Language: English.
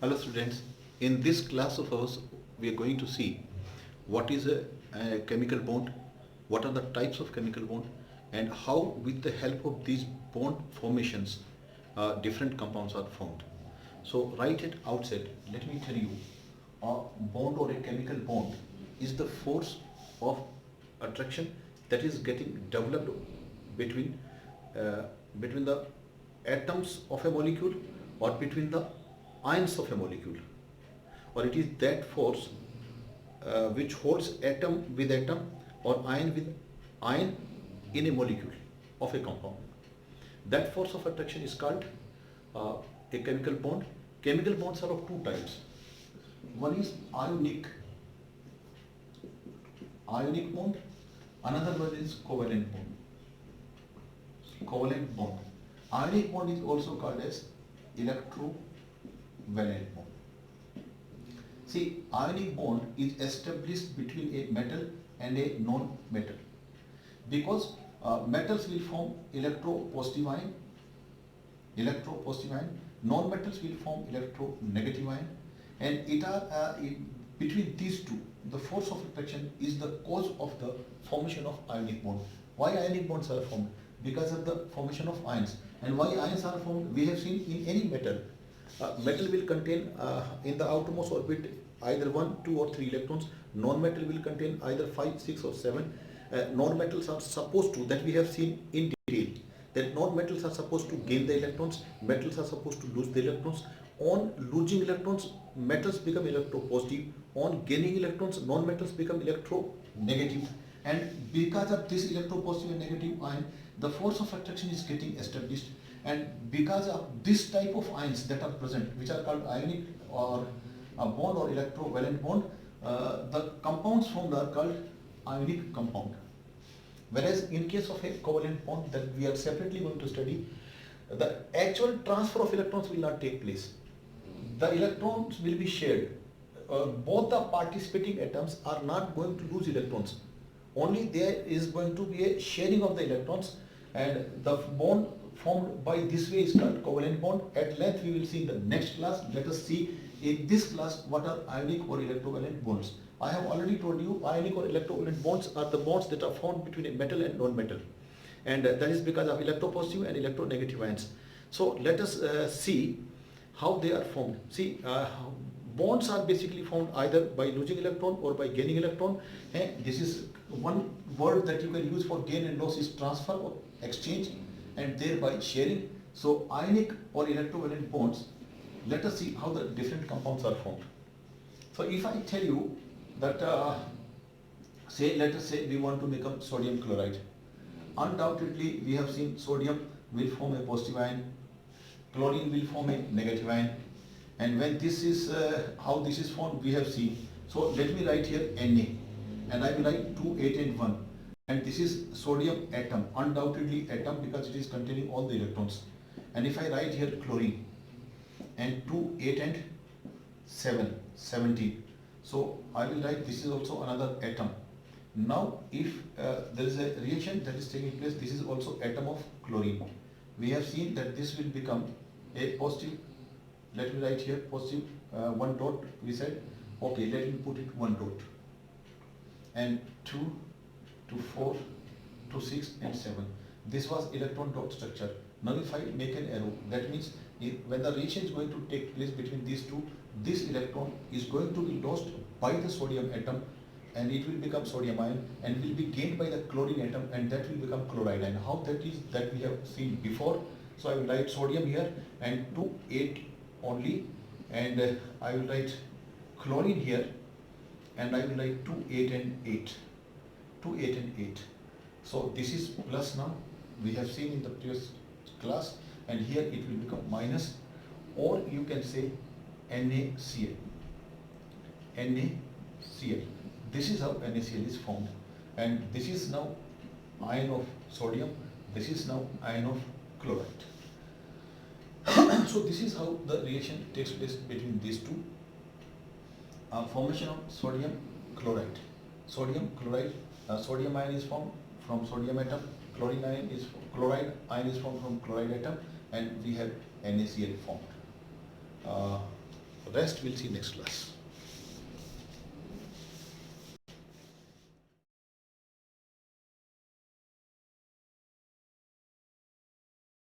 Hello students, in this class of ours we are going to see what is a chemical bond, what are the types of chemical bond, and how with the help of these bond formations different compounds are formed. So right at outset let me tell you, a bond or a chemical bond is the force of attraction that is getting developed between uh, between the atoms of a molecule or between the ions of a molecule, or it is that force which holds atom with atom or ion with ion in a molecule of a compound. That force of attraction is called uh, a chemical bond. Chemical bonds are of two types. One is ionic bond, another one is covalent bond. Covalent bond. Ionic bond is also called as electrovalent bond. See, ionic bond is established between a metal and a non-metal, because metals will form electropositive ion, non-metals will form electronegative ion, and between these two, the force of attraction is the cause of the formation of ionic bond. Why ionic bonds are formed? Because of the formation of ions. And why ions are formed? We have seen in any metal. Metal will contain in the outermost orbit either 1, 2 or 3 electrons. Non-metal will contain either 5, 6 or 7. Non-metals are supposed to, that we have seen in detail, that non-metals are supposed to gain the electrons, metals are supposed to lose the electrons. On losing electrons, metals become electropositive. On gaining electrons, non-metals become electronegative. And because of this electropositive and negative ion, the force of attraction is getting established. And because of this type of ions that are present, which are called ionic or a bond or electrovalent bond, the compounds formed are called ionic compound. Whereas in case of a covalent bond that we are separately going to study, the actual transfer of electrons will not take place. The electrons will be shared. Both the participating atoms are not going to lose electrons. Only there is going to be a sharing of the electrons, and the bond formed by this way is called covalent bond. At length we will see in the next class. Let us see in this class what are ionic or electrovalent bonds. I have already told you ionic or electrovalent bonds are the bonds that are formed between a metal and non-metal, and that is because of electropositive and electronegative ions. So let us see how they are formed. See, bonds are basically formed either by losing electron or by gaining electron. And this is one word that you can use for gain and loss is transfer or exchange, and thereby sharing. So ionic or electrovalent bonds, let us see how the different compounds are formed. So if I tell you that let us say we want to become sodium chloride. Undoubtedly we have seen sodium will form a positive ion, chlorine will form a negative ion, and when this is how this is formed we have seen. So let me write here Na, and I will write 2, 8 and 1, and this is sodium atom, undoubtedly atom because it is containing all the electrons. And if I write here chlorine, and 2, 8 and 7, 17, so I will write this is also another atom. Now if there is a reaction that is taking place, this is also atom of chlorine. We have seen that this will become a positive. Let me write here positive 1 dot, we said. Okay, let me put it 1 dot, and 2 to 4 to 6 and 7. This was electron dot structure. Now if I make an arrow, that means when the reaction is going to take place between these two, this electron is going to be lost by the sodium atom, and it will become sodium ion, and will be gained by the chlorine atom, and that will become chloride. And how that is, that we have seen before. So I will write sodium here and 2, 8 only, and I will write chlorine here, and I will write 2, 8 and 8. 2, 8 and 8. So this is plus now, we have seen in the previous class, and here it will become minus, or you can say NaCl. NaCl. This is how NaCl is formed, and this is now ion of sodium, this is now ion of chloride. So this is how the reaction takes place between these two. Formation of sodium chloride. Sodium chloride, sodium ion is formed from sodium atom, chlorine ion is chloride ion is formed from chloride atom, and we have NaCl formed. Rest we'll see next class.